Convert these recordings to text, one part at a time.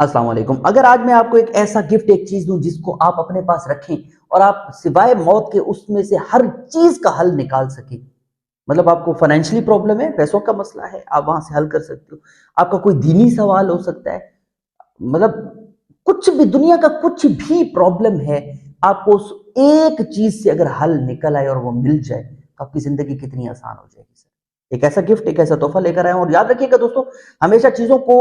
अस्सलाम वालेकुम। अगर आज मैं आपको एक ऐसा गिफ्ट, एक चीज दूं जिसको आप अपने पास रखें और आप सिवाय मौत के उसमें से हर चीज का हल निकाल सकें। मतलब आपको फाइनेंशियली प्रॉब्लम है, पैसों का मसला है, आप वहां से हल कर सकते हो। आपका कोई दीनी सवाल हो सकता है, मतलब कुछ भी, दुनिया का कुछ भी प्रॉब्लम है, आपको उस एक चीज से अगर हल निकल आए और वो मिल जाए तो आपकी जिंदगी कितनी आसान हो जाएगी सर। एक ऐसा गिफ्ट, एक ऐसा तोहफा लेकर आए हैं। और याद रखिएगा दोस्तों, हमेशा चीजों को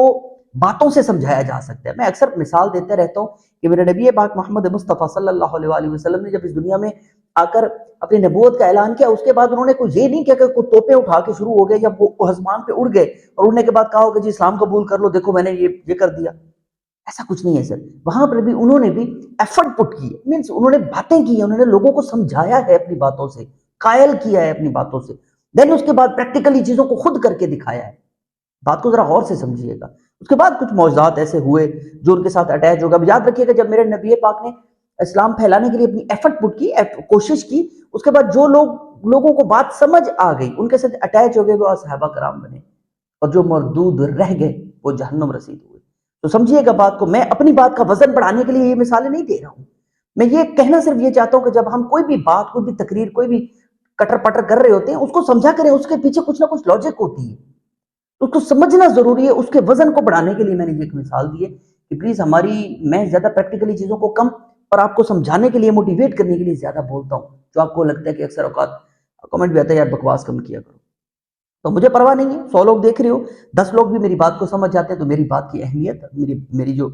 बातों से समझाया जा सकता है। मैं अक्सर मिसाल देते रहता हूँ कि मेरे नबी पाक मोहम्मद मुस्तफ़ा सल्लल्लाहु अलैहि वसल्लम ने जब इस दुनिया में आकर अपनी नबूवत का ऐलान किया, उसके बाद उन्होंने कोई ये नहीं किया कि कोई तोपे उठा के शुरू हो गए या वो आसमान पे उड़ गए और उड़ने के बाद कहा होगा जी इस्लाम कबूल कर लो, देखो मैंने ये कर दिया। ऐसा कुछ नहीं है सर। वहां पर भी उन्होंने भी एफर्ट पुट किए, मीन्स उन्होंने बातें की, उन्होंने लोगों को समझाया है अपनी बातों से, कायल किया है अपनी बातों से। देन उसके बाद प्रैक्टिकली चीजों को खुद करके दिखाया है। बात को जरा गौर से समझिएगा। उसके बाद कुछ मौजूदात ऐसे हुए जो उनके साथ अटैच होगा। याद रखिएगा, जब मेरे नबी पाक ने इस्लाम फैलाने के लिए अपनी एफर्ट पुट की, कोशिश की, उसके बाद जो लोगों को बात समझ आ गई, उनके साथ अटैच हो गए, वो असहाबा कराम बने। और जो मरदूद रह गए वो जहन्नुम रसीद हुए। तो समझिएगा बात को। मैं अपनी बात का वजन बढ़ाने के लिए ये मिसालें नहीं दे रहा हूं। मैं ये कहना सिर्फ ये चाहता हूं कि जब हम कोई भी बात, कोई भी तकरीर, कोई भी कटर पटर कर रहे होते हैं, उसको समझा करें, उसके पीछे कुछ ना कुछ लॉजिक होती है, उसको समझना जरूरी है। उसके वजन को बढ़ाने के लिए मैंने ये एक मिसाल दी है कि प्लीज मैं ज्यादा प्रैक्टिकली चीजों को कम और आपको समझाने के लिए, मोटिवेट करने के लिए ज्यादा बोलता हूं। जो आपको लगता है कि अक्सर औकात कमेंट भी आता है यार बकवास कम किया करो, तो मुझे परवाह नहीं है। 100 लोग देख रहे हो, 10 लोग भी मेरी बात को समझ जाते हैं तो मेरी बात की अहमियत, मेरी मेरी जो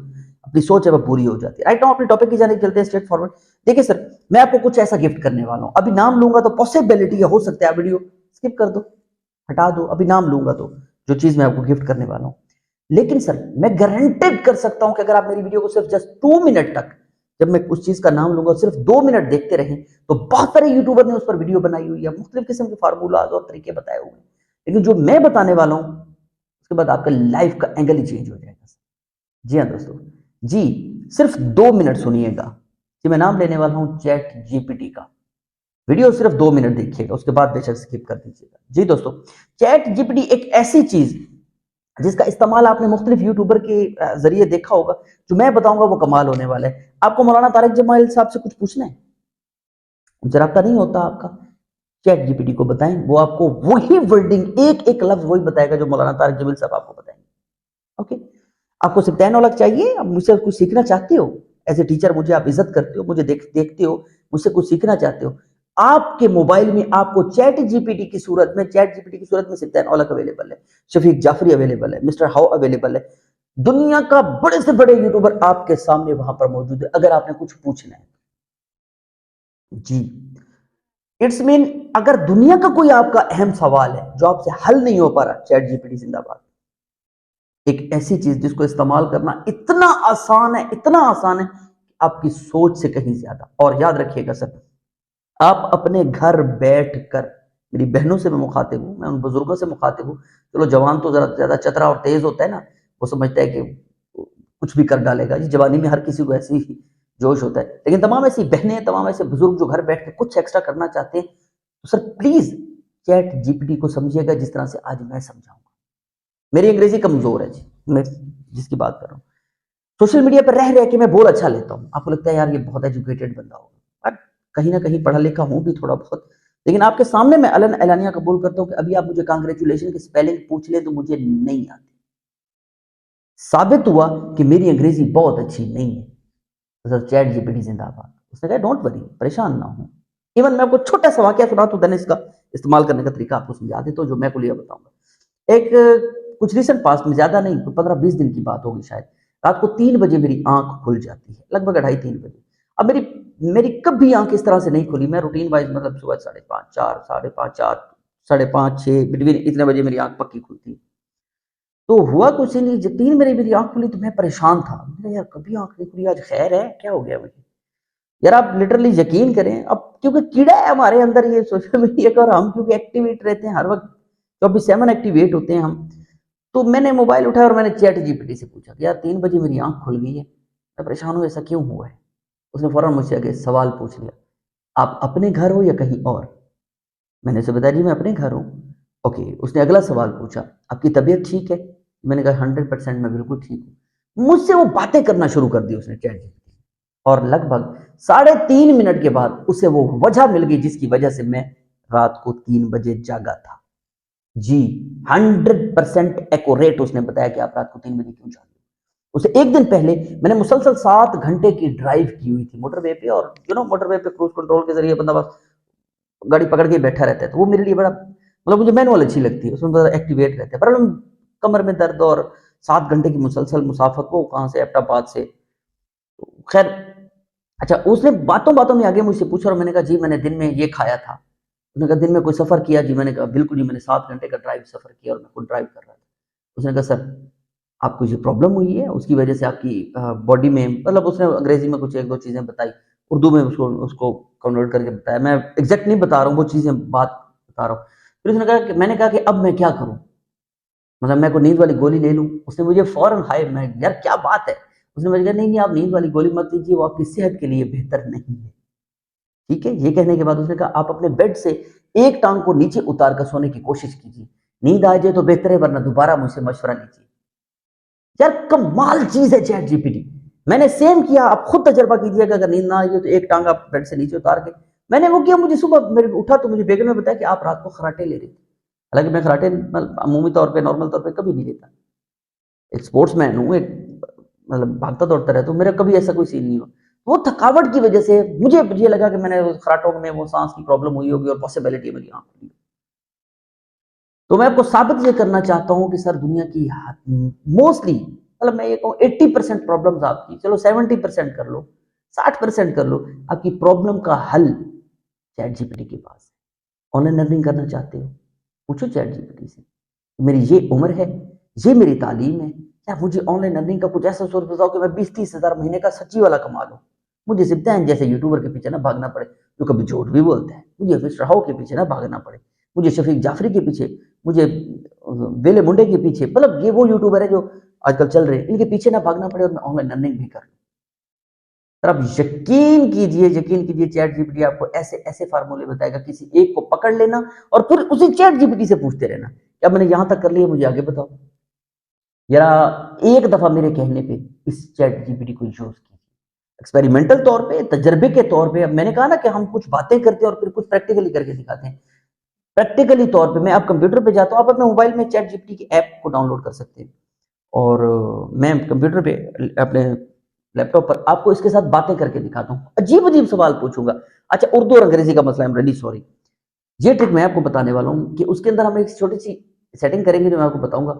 अपनी सोच है वो पूरी हो जाती है। राइट नाउ अपने टॉपिक की जाने चलते हैं स्ट्रेट फॉरवर्ड। देखिए सर, मैं आपको कुछ ऐसा गिफ्ट करने वाला हूं। अभी नाम लूंगा तो पॉसिबिलिटी हो सकता है आप वीडियो स्किप कर दो, हटा दो। अभी नाम लूंगा तो जो चीज मैं आपको गिफ्ट करने वाला हूं, लेकिन सर मैं गारंटेड कर सकता हूं कि अगर आप मेरी वीडियो को सिर्फ जस्ट 2 मिनट तक, जब मैं उस चीज का नाम लूंगा सिर्फ 2 मिनट देखते रहे, तो बहुत सारे यूट्यूबर ने उस पर वीडियो बनाई हुई है, मुख्तलिफ किस्म के फार्मूलाज और तरीके बताए हुए हैं, लेकिन जो मैं बताने वाला हूं उसके बाद आपका लाइफ का एंगल ही चेंज हो जाएगा। जी हाँ दोस्तों, जी, सिर्फ 2 मिनट सुनिएगा। जी, मैं नाम लेने वाला हूं चैट जीपीटी का। वीडियो सिर्फ 2 मिनट देखिएगा, उसके बाद बेशक स्किप कर दीजिएगा। जी दोस्तों, चैट जीपीटी एक ऐसी चीज जिसका इस्तेमाल आपने मुख्तलिफ यूट्यूबर के जरिए देखा होगा। जो मैं बताऊंगा वो कमाल होने वाला है। आपको मौलाना तारिक जमाइल साहब से कुछ पूछना है, उनसे रब्ता नहीं होता आपका, चैट जीपीटी को बताएं, वो आपको वही वर्डिंग, एक एक लफ्ज वही बताएगा जो मौलाना तारिक जमील साहब आपको बताएंगे। ओके, आपको सिर्फ 10 नॉलेज चाहिए, आप मुझसे कुछ सीखना चाहते हो, एज ए टीचर मुझे आप इज्जत करते हो, मुझे देखते हो, मुझसे कुछ सीखना चाहते हो, आपके मोबाइल में आपको चैट जीपीटी की सूरत में, सिर्फ 10 नॉलेज अवेलेबल है, शफीक जाफरी अवेलेबल है, मिस्टर हाउ अवेलेबल है। दुनिया का बड़े से बड़े यूट्यूबर आपके सामने वहां पर मौजूद है, अगर आपने कुछ पूछना है। जी, इट्स मीन, अगर दुनिया का कोई आपका अहम सवाल है जो आपसे हल नहीं हो पा रहा, चैट जीपीटी जिंदाबाद। एक ऐसी चीज जिसको इस्तेमाल करना इतना आसान है, इतना आसान है, आपकी सोच से कहीं ज्यादा। और याद रखिएगा सर, आप अपने घर बैठ कर, मेरी बहनों से मैं मुखातिब हूं, मैं उन बुजुर्गों से मुखातिब हूं। चलो जवान तो जरा ज्यादा चतरा और तेज होता है ना, वो समझता है कि कुछ भी कर डालेगा। जी, जवानी में हर किसी को ऐसी ही जोश होता है, लेकिन तमाम ऐसी बहनें, तमाम ऐसे बुजुर्ग जो घर बैठ के कुछ एक्स्ट्रा करना चाहते हैं, तो सर प्लीज चैट जीपीटी को समझिएगा जिस तरह से आज मैं समझाऊंगा। मेरी अंग्रेजी कमजोर है जी, मैं जिसकी बात कर रहा हूँ। सोशल मीडिया पर रह रह के मैं बोल अच्छा लेता हूँ, आपको लगता है यार ये बहुत एजुकेटेड बंदा होगा, बट कहीं ना कहीं पढ़ा लिखा हूं भी थोड़ा बहुत। लेकिन आपके सामने मैं अलन एलानिया कबूल करता हूं कि अभी आप मुझे कांग्रेचुलेशन की स्पेलिंग पूछ ले तो मुझे नहीं आती। साबित हुआ कि मेरी अंग्रेजी बहुत अच्छी नहीं है। तो सर चैट जीपीटी जिंदाबाद, उसने कहा डोंट वरी, परेशान ना हो। इवन मैं आपको छोटा सा वाक्य सुना तो देन इसका इस्तेमाल करने का तरीका आपको समझा देता हूं, जो मैं कुलिया बताऊंगा। एक कुछ रिसेंट पास्ट में, ज्यादा नहीं, 15-20 दिन की बात होगी शायद, रात को 3 बजे मेरी आंख खुल जाती है, लगभग 2:30-3 बजे। अब मेरी मेरी कभी आंख इस तरह से नहीं खुली। मैं रूटीन वाइज, मतलब सुबह 5:30, 4, 5:30, 4, 5:30, 6 बिटवीन इतने बजे मेरी आंख पक्की खुलती है। तो हुआ कुछ नहीं, जब 3 बजे मेरी आंख खुली तो मैं परेशान था। मैंने यार कभी आंख नहीं खुली, आज खैर है, क्या हो गया मुझे। यार आप लिटरली यकीन करें, अब क्योंकि कीड़ा है हमारे अंदर ये सोशल मीडिया का, और हम क्योंकि एक्टिवेट रहते हैं हर वक्त, 24/7 एक्टिवेट होते हैं हम। तो मैंने मोबाइल उठाया और मैंने चैट जीपीटी से पूछा कि यार 3 बजे मेरी आंख खुल गई है, मैं परेशान हूँ, ऐसा क्यों हुआ है। उसने फौरन मुझसे आगे सवाल पूछ लिया, आप अपने घर हो या कहीं और। मैंने उसे बताया जी मैं अपने घर हूँ। ओके, उसने अगला सवाल पूछा, आपकी तबीयत ठीक है। मैंने कहा 100% मैं बिल्कुल ठीक हूँ। मुझसे वो बातें करना शुरू कर दी उसने चैट जीपीटी। और लगभग 3.5 मिनट के बाद उसे वो वजह मिल गई जिसकी वजह से मैं रात को 3 बजे जागा था। जी, 100% एक्यूरेट उसने बताया कि आप रात को 3 बजे क्यों जागे। उसे एक दिन पहले मैंने मुसलसल 7 घंटे की ड्राइव की हुई थी मोटरवे पे, और मोटरवे पे क्रूज कंट्रोल के जरिए बंदा बस गाड़ी पकड़ के बैठा रहता है, तो वो मेरे लिए बड़ा, मतलब मुझे मैनुअल अच्छी लगती है, उसमें बड़ा एक्टिवेट रहता है। पर कमर में दर्द और 7 घंटे की मुसलसल मुसाफत, वो कहाँ से, एबटाबाद से। खैर, अच्छा, उसने बातों बातों में आगे मुझसे पूछा और मैंने कहा जी मैंने दिन में ये खाया था। उसने कहा दिन में कोई सफर किया? जी मैंने कहा बिल्कुल जी, मैंने 7 घंटे का ड्राइव सफर किया और मैं खुद ड्राइव कर रहा था। उसने कहा सर आपको ये प्रॉब्लम हुई है, उसकी वजह से आपकी बॉडी में, मतलब उसने अंग्रेजी में कुछ एक दो चीजें बताई, उर्दू में उसको उसको कन्वर्ट करके बताया, मैं एग्जैक्ट नहीं बता रहा हूँ, वो चीजें बात बता रहा हूँ। फिर उसने कहा कि, मैंने कहा कि अब मैं क्या करूँ, मतलब मैं कोई नींद वाली गोली ले लूँ? उसने मुझे फौरन, हाय मैं यार क्या बात है, उसने मुझे कहा नहीं नहीं आप नींद वाली गोली मत लीजिए, वो आपकी सेहत के लिए बेहतर नहीं है। ठीक है, ये कहने के बाद उसने कहा आप अपने बेड से एक टांग को नीचे उतार कर सोने की कोशिश कीजिए, नींद आ जाए तो बेहतर है, वरना दोबारा मुझसे मशवरा लीजिए। यार कमाल चीज है चैट जीपीटी। मैंने सेम किया, आप खुद तजर्बा कीजिए कि अगर नींद ना आई तो एक टांग आप बेड से नीचे उतार के, मैंने वो किया। मुझे सुबह मेरे उठा तो मुझे बेगम ने बताया कि आप रात को खराटे ले रहे थे। हालांकि मैं खराटे अमूमी तौर पे, नॉर्मल तौर पे कभी नहीं लेता, एक स्पोर्ट्समैन हूँ, एक मतलब भागता दौड़ता रहता हूँ, मेरा कभी ऐसा कोई सीन नहीं हुआ। वो थकावट की वजह से मुझे ये लगा कि मैंने उस खराटों में वो सांस की प्रॉब्लम हुई होगी और पॉसिबिलिटी मेरी आंख खुली। तो मैं आपको साबित ये करना चाहता हूँ कि सर दुनिया की मोस्टली, मतलब मैं ये कहूँ 80% प्रॉब्लम्स आपकी, चलो 70% कर लो, 60% कर लो, आपकी प्रॉब्लम का हल चैट जीपीटी के पास है। ऑनलाइन लर्निंग करना चाहते हो, पूछो चैट जीपीटी से, मेरी ये उम्र है, ये मेरी तालीम है, क्या मुझे ऑनलाइन अर्निंग का कुछ ऐसा सोर्स बताओ कि मैं 20-30 हज़ार महीने का सच्ची वाला कमा लूँ। मुझे सिद्धांत जैसे यूट्यूबर के पीछे ना भागना पड़े जो कभी झूठ भी बोलते हैं, मुझे हफीज राहो के पीछे ना भागना पड़े, मुझे शफीक जाफरी के पीछे, मुझे बेले मुंडे के पीछे, मतलब ये वो यूट्यूबर है जो आजकल चल रहे हैं, इनके पीछे ना भागना पड़े और मैं ऑनलाइन अर्निंग भी कर लूँ। तर आप यकीन कीजिए चैट जीपीटी आपको ऐसे ऐसे फार्मूले बताएगा, किसी एक को पकड़ लेना और फिर उसी चैट जीपीटी से पूछते रहना क्या मैंने यहां तक कर लिया, मुझे आगे बताओ। जरा एक दफा मेरे कहने पे इस चैट जीपीटी को यूज कीजिए, एक्सपेरिमेंटल तौर पे, तजर्बे के तौर पे। अब मैंने कहा ना कि हम कुछ बातें करते हैं और फिर कुछ प्रैक्टिकली करके दिखाते हैं। प्रैक्टिकली तौर पे मैं आप कंप्यूटर पे जाता हूं, आप अपने मोबाइल में चैट जीपीटी की ऐप को डाउनलोड कर सकते हैं, और मैं कंप्यूटर पे अपने लैपटॉप पर आपको इसके साथ बातें करके दिखाता हूँ, अजीब अजीब सवाल पूछूंगा। अच्छा, उर्दू और अंग्रेजी का मसला, आई एम रियली सॉरी। ये ट्रिक मैं आपको बताने वाला हूँ कि उसके अंदर हम एक छोटी सी सेटिंग करेंगे जो मैं आपको बताऊंगा।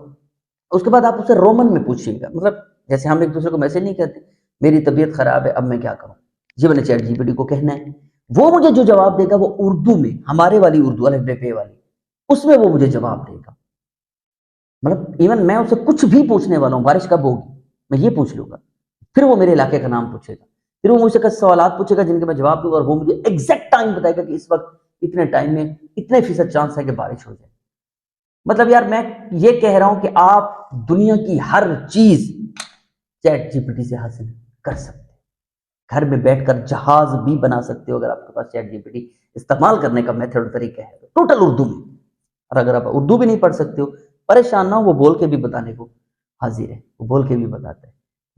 उसके बाद आप उससे रोमन में पूछिएगा, मतलब जैसे हम एक दूसरे को मैसेज नहीं करते, मेरी तबीयत खराब है अब मैं क्या करूं, जी मैंने चैट जीपीटी को कहना है, वो मुझे जो जवाब देगा वो उर्दू में, हमारे वाली उर्दू वाले पे वाली, उसमें वो मुझे जवाब देगा। मतलब इवन मैं उससे कुछ भी पूछने वाला हूँ, बारिश कब होगी मैं ये पूछ लूंगा, फिर वो मेरे इलाके का नाम पूछेगा, फिर वो मुझसे कुछ सवाल पूछेगा जिनके मैं जवाब दूंगा, और वो मुझे एग्जैक्ट टाइम बताएगा कि इस वक्त इतने टाइम में इतने फीसद चांस है कि बारिश हो जाए। मतलब यार मैं ये कह रहा हूं कि आप दुनिया की हर चीज चैट जीपीटी से हासिल कर सकते हैं। घर में बैठकर जहाज भी बना सकते हो अगर आपके पास चैट जीपीटी इस्तेमाल करने का मेथड और तरीका है तो, टोटल उर्दू में। और अगर आप उर्दू भी नहीं पढ़ सकते हो, परेशान ना हो, वो बोल के भी बताने को हाजिर है, वो बोल के भी बताता है।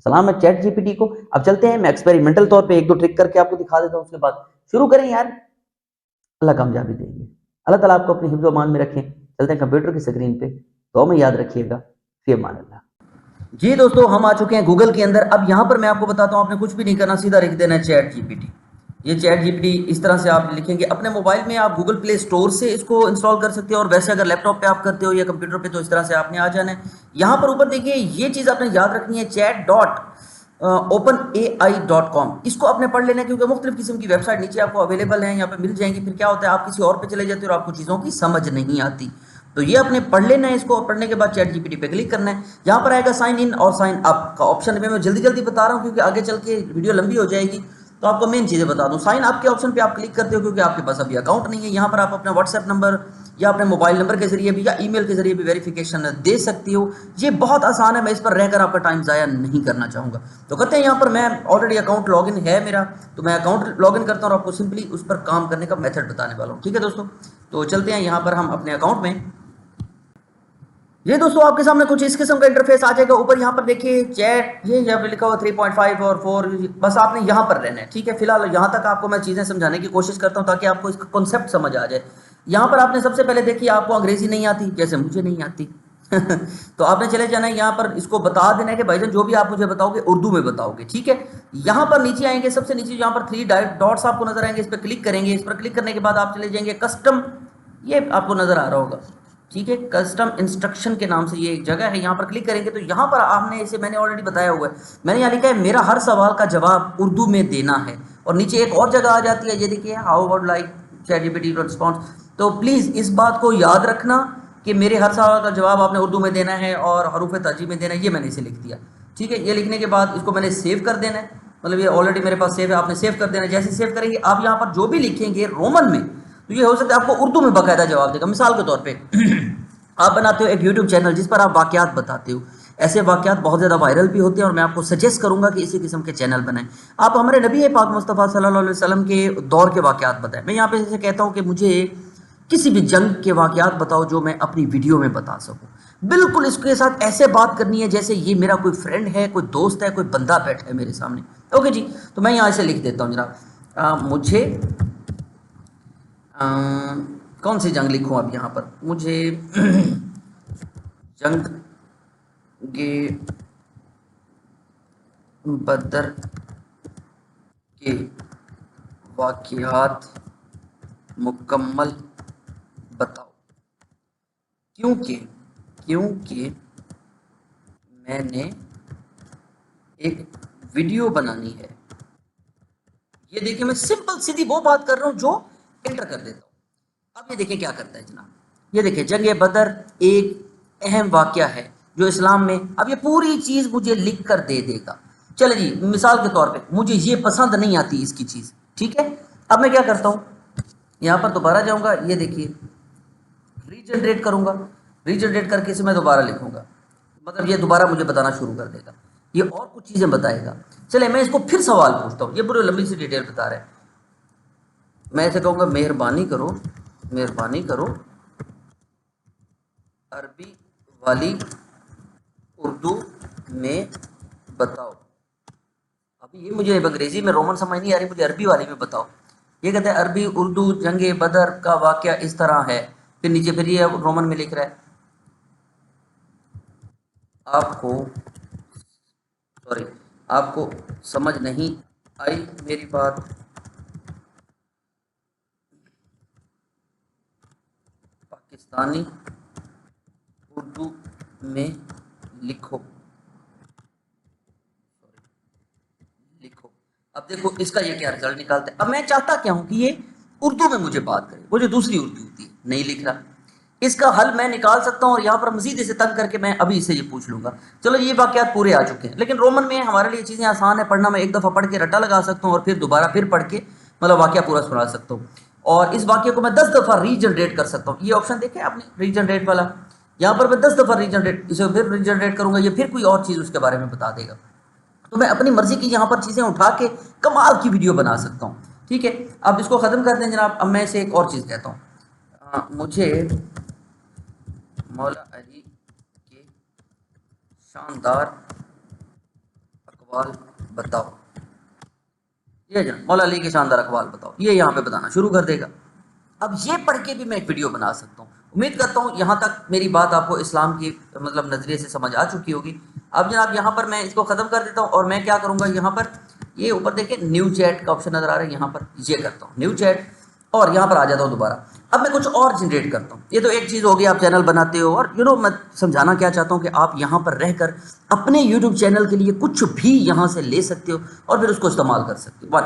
सलाम है चैट जीपीटी को। अब चलते हैं, मैं एक्सपेरिमेंटल तौर पे एक दो ट्रिक करके आपको दिखा देता हूं, उसके बाद शुरू करें यार, अल्लाह कामयाबी देंगे। अल्लाह ताला आपको अपने हिफ्ज़ मान में रखें। चलते हैं कंप्यूटर की स्क्रीन पे, तो में याद रखिएगा, फिर मान अल्लाह। जी दोस्तों, हम आ चुके हैं गूगल के अंदर। अब यहाँ पर मैं आपको बताता हूँ, आपने कुछ भी नहीं करना, सीधा लिख देना है चैट जीपीटी। ये चैट जीपीटी इस तरह से आप लिखेंगे अपने मोबाइल में, आप गूगल प्ले स्टोर से इसको इंस्टॉल कर सकते हो, और वैसे अगर लैपटॉप पे आप करते हो या कंप्यूटर पे तो इस तरह से आपने आ जाना है। यहाँ पर ऊपर देखिए, ये चीज़ आपने याद रखनी है, चैट डॉट openai.com, इसको आपने पढ़ लेना है, क्योंकि मुख्तलिफ किस्म की वेबसाइट नीचे आपको अवेलेबल हैं, यहाँ पे मिल जाएंगी। फिर क्या होता है, आप किसी और पे चले जाते हो और आपको चीज़ों की समझ नहीं आती, तो ये आपने पढ़ लेना है इसको, और पढ़ने के बाद चैट जीपीटी पे क्लिक करना है। यहाँ पर आएगा साइन इन और साइन अप का ऑप्शन है। मैं जल्दी जल्दी बता रहा हूँ क्योंकि आगे चल के वीडियो लंबी हो जाएगी, तो आपको मेन चीज़ें बता दूँ। साइन अप के ऑप्शन पे आप क्लिक करते हो क्योंकि आपके पास अभी अकाउंट नहीं है। यहाँ पर आप अपना व्हाट्सएप नंबर या अपने मोबाइल नंबर के जरिए भी या ईमेल के जरिए भी वेरिफिकेशन दे सकती हो। ये बहुत आसान है, मैं इस पर रहकर आपका टाइम ज़ाया नहीं करना चाहूँगा। तो कहते हैं यहाँ पर मैं ऑलरेडी अकाउंट लॉगिन है मेरा, तो मैं अकाउंट लॉगिन करता हूँ और आपको सिंपली उस पर काम करने का मेथड बताने वाला हूँ। ठीक है दोस्तों, तो चलते हैं यहाँ पर हम अपने अकाउंट में। ये दोस्तों आपके सामने कुछ इस किस्म का इंटरफेस आ जाएगा। ऊपर यहाँ पर देखिए चैट, ये यहाँ पे लिखा हुआ 3.5 और 4, बस आपने यहाँ पर रहना है, ठीक है। फिलहाल यहाँ तक आपको मैं चीज़ें समझाने की कोशिश करता हूँ ताकि आपको इसका कॉन्सेप्ट समझ आ जाए। यहाँ पर आपने सबसे पहले देखिए, आपको अंग्रेजी नहीं आती, जैसे मुझे नहीं आती तो आपने चले जाना है यहाँ पर, इसको बता देना है कि भाईजान जो भी आप मुझे बताओगे उर्दू में बताओगे, ठीक है। यहाँ पर नीचे आएंगे, सबसे नीचे यहाँ पर 3 डॉट्स आपको नजर आएंगे, इस पर क्लिक करेंगे। इस पर क्लिक करने के बाद आप चले जाएंगे कस्टम, ये आपको नजर आ रहा होगा, ठीक है। कस्टम इंस्ट्रक्शन के नाम से ये एक जगह है, यहाँ पर क्लिक करेंगे तो यहाँ पर आपने, इसे मैंने ऑलरेडी बताया हुआ है, मैंने यहाँ लिखा है मेरा हर सवाल का जवाब उर्दू में देना है। और नीचे एक और जगह आ जाती है, ये देखिए, how would like ChatGPT response. तो प्लीज़ इस बात को याद रखना कि मेरे हर सवाल का जवाब आपने उर्दू में देना है और हरूफ तरजीह में देना है। ये मैंने इसे लिख दिया, ठीक है। ये लिखने के बाद इसको मैंने सेव कर देना है, मतलब ये ऑलरेडी मेरे पास सेव है, आपने सेव कर देना है। जैसे सेव करेंगे आप यहाँ पर जो भी लिखेंगे रोमन में, तो ये हो सकता है आपको उर्दू में बाकायदा जवाब देगा। मिसाल के तौर पे आप बनाते हो एक यूट्यूब चैनल जिस पर आप वाकयात बताते हो, ऐसे वाकयात बहुत ज़्यादा वायरल भी होते हैं और मैं आपको सजेस्ट करूंगा कि इसी किस्म के चैनल बनाएं। आप हमारे नबी पाक मुस्तफ़ा सल्लल्लाहु अलैहि वसल्लम के दौर के वाकयात बताएं। मैं यहाँ पे जैसे कहता हूँ कि मुझे किसी भी जंग के वाकयात बताओ जो मैं अपनी वीडियो में बता सकूं। बिल्कुल इसके साथ ऐसे बात करनी है जैसे ये मेरा कोई फ्रेंड है, कोई दोस्त है, कोई बंदा बैठा है मेरे सामने। ओके जी, तो मैं यहाँ से लिख देता हूँ जनाब, मुझे कौन सी जंग लिखूं अब यहाँ पर, मुझे जंग गे बदर के वाकयात मुकम्मल बताओ, क्योंकि क्योंकि मैंने एक वीडियो बनानी है। ये देखिए, मैं सिंपल सीधी वो बात कर रहा हूं जो एंटर कर देता हूं। अब ये देखिए क्या करता है जनाब, ये देखिए जंग बदर एक अहम वाकया है जो इस्लाम में, अब ये पूरी चीज मुझे लिख कर दे देगा। चले जी, मिसाल के तौर पे मुझे ये पसंद नहीं आती इसकी चीज, ठीक है। अब मैं क्या करता हूं, यहां पर दोबारा जाऊंगा, ये देखिए रीजनरेट करूंगा, रीजनरेट करके इसे मैं दोबारा लिखूंगा, मतलब ये दोबारा मुझे बताना शुरू कर देगा, ये और कुछ चीजें बताएगा। चले मैं इसको फिर सवाल पूछता हूँ, ये पूरी लंबी सी डिटेल बता रहा है। मैं इसे कहूंगा मेहरबानी करो अरबी वाली उर्दू में बताओ। अभी ये मुझे अंग्रेजी में रोमन समझ नहीं आ रही, मुझे अरबी वाली में बताओ। ये कहते हैं अरबी उर्दू जंगे बदर का वाकया इस तरह है, फिर नीचे फिर ये रोमन में लिख रहा है, आपको सॉरी आपको समझ नहीं आई मेरी बात, पाकिस्तानी उर्दू में लिखो, लिखो। अब देखो इसका ये क्या रिजल्ट निकालते हैं। अब मैं चाहता क्या हूं कि ये उर्दू में मुझे बात करे, वो जो दूसरी उर्दू होती है नहीं लिख रहा। इसका हल मैं निकाल सकता हूं और यहाँ पर मजीद इसे तंग करके मैं अभी इसे ये पूछ लूंगा। चलो ये वाकयात पूरे आ चुके हैं, लेकिन रोमन में हमारे लिए चीजें आसान है पढ़ना। मैं एक दफा पढ़ के रट्टा लगा सकता हूँ और फिर दोबारा फिर पढ़ के मतलब वाकया पूरा सुना सकता हूँ। और इस वाक्य को मैं 10 दफा रीजनरेट कर सकता हूँ। ये ऑप्शन देखे आपने रीजनरेट वाला, यहाँ पर मैं 10 दफा रीजनरेट, इसे फिर रीजनरेट करूंगा, ये फिर कोई और चीज उसके बारे में बता देगा। तो मैं अपनी मर्जी की यहाँ पर चीजें उठा के कमाल की वीडियो बना सकता हूँ, ठीक है। अब इसको खत्म कर दें जनाब। अब मैं इसे एक और चीज कहता हूँ, मुझे मौला अली के शानदार अकवाल बताओ। ये जनाब मौला अली के शानदार अकवाल बताओ, ये यहाँ पे बताना शुरू कर देगा। अब ये पढ़ के भी मैं एक वीडियो बना सकता हूँ। उम्मीद करता हूँ यहाँ तक मेरी बात आपको इस्लाम की मतलब नजरिए से समझ आ चुकी होगी। अब जनाब यहाँ पर मैं इसको खत्म कर देता हूँ और मैं क्या करूँगा, यहाँ पर ये ऊपर देखिए न्यू चैट का ऑप्शन नजर आ रहा है, यहाँ पर ये करता हूँ न्यू चैट और यहाँ पर आ जाता हूँ दोबारा। अब मैं कुछ और जनरेट करता हूँ। ये तो एक चीज़ होगी, आप चैनल बनाते हो और मैं समझाना क्या चाहता हूँ कि आप यहाँ पर रहकर अपने यूट्यूब चैनल के लिए कुछ भी यहाँ से ले सकते हो और फिर उसको इस्तेमाल कर सकते हो।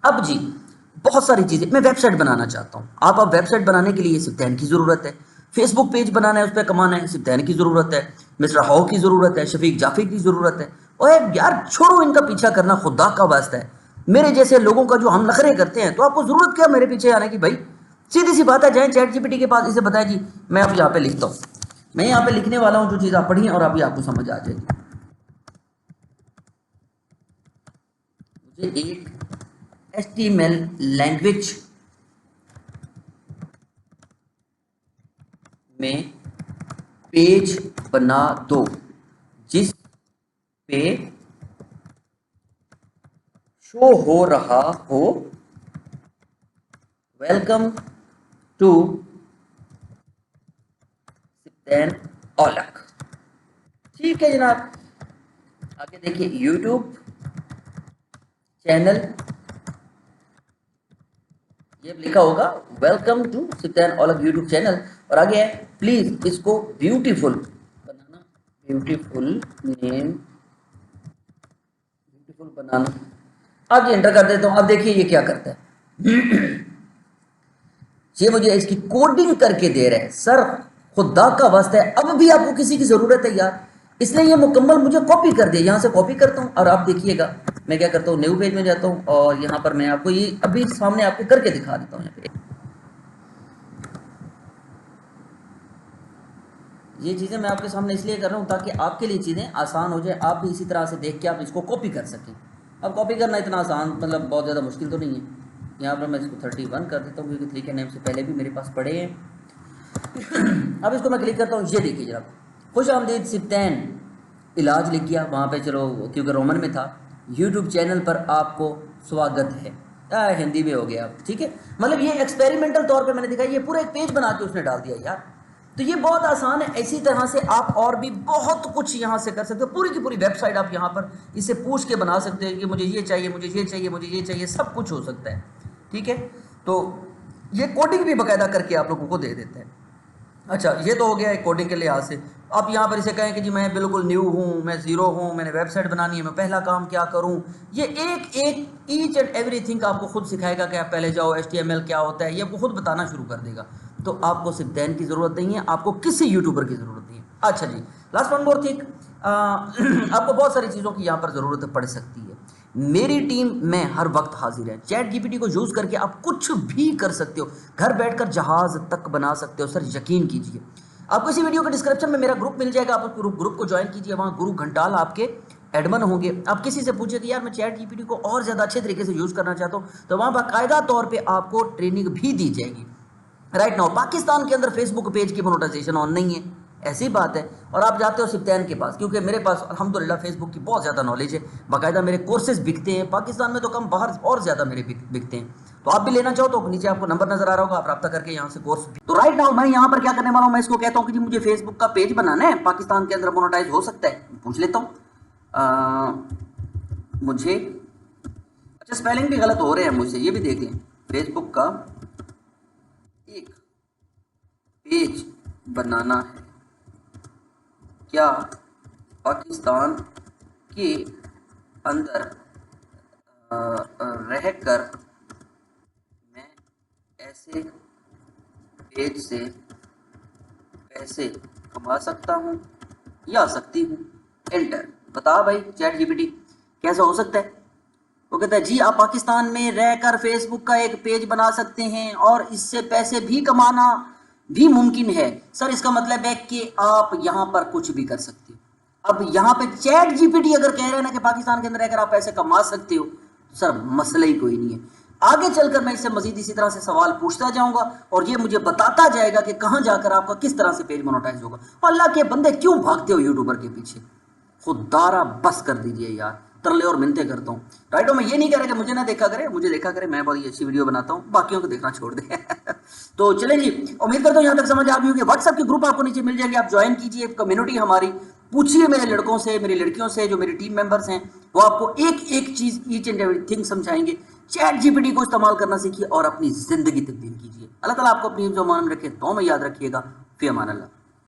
अब जी बहुत सारी चीजें, मैं वेबसाइट बनाना चाहता हूँ। आप वेबसाइट बनाने के लिए सिर्फ ध्यान की जरूरत है। फेसबुक पेज बनाना है, उस पर कमाना है, सिर्फ ध्यान की जरूरत है। मिस्टर हाउ की जरूरत है, शफीक जाफी की जरूरत है। और यार छोड़ो इनका पीछा करना, खुदा का वास्ता है। मेरे जैसे लोगों का जो हम नखरे करते हैं, तो आपको जरूरत क्या मेरे पीछे आने की भाई। सीधी सी बात है, जाए चैट जीपीटी के पास, इसे बताए जी मैं अब यहाँ पे लिखता हूँ, मैं यहाँ पे लिखने वाला हूँ जो चीज आप पढ़ी और अभी आपको समझ आ जाएगी। मुझे एक HTML लैंग्वेज में पेज बना दो जिस पे शो हो रहा हो वेलकम टू सिप्तेन औलख। ठीक है जनाब, आगे देखिए यूट्यूब चैनल, ये लिखा होगा welcome to Sipten Aulakh YouTube channel, और आगे है प्लीज इसको ब्यूटीफुल बनाना, ब्यूटीफुल नेम, ब्यूटीफुल बनाना। अब ये एंटर कर देता हूं। अब देखिए ये क्या करता है, ये मुझे इसकी कोडिंग करके दे रहे हैं। सर खुदा का वास्ता है, अब भी आपको किसी की जरूरत है यार, इसलिए ये मुकम्मल मुझे कॉपी कर दिया। यहां से कॉपी करता हूं और आप देखिएगा मैं क्या करता हूं, न्यू पेज में जाता हूं और यहां पर मैं आपको ये अभी सामने आपको करके दिखा देता हूं। यहाँ पे ये चीजें मैं आपके सामने इसलिए कर रहा हूं ताकि आपके लिए चीजें आसान हो जाए, आप भी इसी तरह से देख के आप इसको कॉपी कर सकें। अब कॉपी करना इतना आसान, मतलब बहुत ज़्यादा मुश्किल तो नहीं है। यहाँ पर मैं इसको 31 कर देता हूँ क्योंकि तरीके नेम से पहले भी मेरे पास पड़े हैं। अब इसको मैं क्लिक करता हूँ, ये देखिए जनाब, खुश आमदीद सिप्तेन इलाज लिख गया वहाँ पे, चलो क्योंकि रोमन में था। यूट्यूब चैनल पर आपको स्वागत है, हिंदी में हो गया। ठीक है, मतलब ये एक्सपेरिमेंटल तौर पे मैंने दिखाया, ये पूरा एक पेज बना के उसने डाल दिया यार। तो ये बहुत आसान है। इसी तरह से आप और भी बहुत कुछ यहाँ से कर सकते हो। पूरी की पूरी वेबसाइट आप यहाँ पर इसे पूछ के बना सकते हैं कि मुझे ये चाहिए, मुझे ये चाहिए, मुझे ये चाहिए, सब कुछ हो सकता है। ठीक है, तो ये कोडिंग भी बाकायदा करके आप लोगों को दे देते हैं। अच्छा, ये तो हो गया कोडिंग के लिहाज से। आप यहाँ पर इसे कहें कि जी मैं बिल्कुल न्यू हूँ, मैं ज़ीरो हूँ, मैंने वेबसाइट बनानी है, मैं पहला काम क्या करूँ, ये एक एक ईच एंड एवरीथिंग आपको खुद सिखाएगा कि आप पहले जाओ HTML क्या होता है, ये आपको खुद बताना शुरू कर देगा। तो आपको सिप्तेन की ज़रूरत नहीं है, आपको किसी यूट्यूबर की ज़रूरत नहीं है। अच्छा जी, लास्ट वन मोर थिंग, आपको बहुत सारी चीज़ों की यहाँ पर ज़रूरत पड़ सकती है। मेरी टीम में हर वक्त हाजिर है। ChatGPT को यूज़ करके आप कुछ भी कर सकते हो, घर बैठकर जहाज तक बना सकते हो। सर यकीन कीजिए, आपको इसी वीडियो के डिस्क्रिप्शन में मेरा ग्रुप मिल जाएगा, आप उस ग्रुप को ज्वाइन कीजिए। वहाँ गुरु घंटाल आपके एडमन होंगे। आप किसी से पूछिए कि यार मैं ChatGPT को और ज़्यादा अच्छे तरीके से यूज़ करना चाहता हूँ, तो वहाँ बाकायदा तौर पर आपको ट्रेनिंग भी दी जाएगी। राइट नाउ पाकिस्तान के अंदर फेसबुक पेज की मोनेटाइजेशन ऑन नहीं है, ऐसी बात है। और आप जाते हो सिप्तेन के पास, क्योंकि मेरे पास अल्हम्दुलिल्लाह फेसबुक की बहुत ज़्यादा नॉलेज है, बाकायदा मेरे कोर्सेज बिकते हैं पाकिस्तान में तो कम, बाहर और ज़्यादा मेरे बिकते हैं। तो आप भी लेना चाहो तो नीचे आपको नंबर नजर आ रहा होगा, आप रब्ता करके यहाँ से कोर्स भी। तो राइट नाउ मैं यहाँ पर क्या करने वाला हूँ, मैं इसको कहता हूँ कि जी मुझे फेसबुक का पेज बनाना है, पाकिस्तान के अंदर मोनेटाइज हो सकता है, पूछ लेता हूँ मुझे। अच्छा, स्पेलिंग भी गलत हो रहे हैं मुझसे, ये भी देख लें। फेसबुक का एक पेज बनाना है, क्या पाकिस्तान के अंदर रहकर मैं ऐसे पेज से पैसे कमा सकता हूँ या सकती हूँ? एंटर। बता भाई ChatGPT कैसा हो सकता है? वो कहता है जी आप पाकिस्तान में रहकर फेसबुक का एक पेज बना सकते हैं और इससे पैसे भी कमाना भी मुमकिन है। सर इसका मतलब है कि आप यहाँ पर कुछ भी कर सकते हो। अब यहाँ पे ChatGPT अगर कह रहे हैं ना कि पाकिस्तान के अंदर रहकर आप पैसे कमा सकते हो, तो सर मसला ही कोई नहीं है। आगे चलकर मैं इससे मजीद इसी तरह से सवाल पूछता जाऊंगा और ये मुझे बताता जाएगा कि कहाँ जाकर आपका किस तरह से पेज मोनेटाइज होगा। अल्लाह के बंदे क्यों भागते हो यूट्यूबर के पीछे, खुदारा बस कर दीजिए यार, तरले और मिन्नतें करता हूँ। राइट, मैं ये नहीं कह रहा कि मुझे ना देखा करे, मुझे देखा करे, मैं बहुत अच्छी वीडियो बनाता हूँ, बाकियों को देखना छोड़ दे। तो चले जी, उम्मीद करता हूँ यहाँ तक समझ आ गई होगी। व्हाट्सएप के ग्रुप आपको नीचे मिल जाएंगे, आप ज्वाइन कीजिए, कम्युनिटी हमारी, पूछिए मेरे लड़कों से, मेरी लड़कियों से, जो मेरी टीम मेंबर्स हैं, वो आपको एक एक चीज, ईच एंड एवरीथिंग समझाएंगे। ChatGPT को इस्तेमाल करना सीखिए और अपनी जिंदगी तब्दील कीजिए। अल्लाह ताला आपको अपनी जो मान में रखे, तो में याद रखिएगा। फी अमान अल्लाह।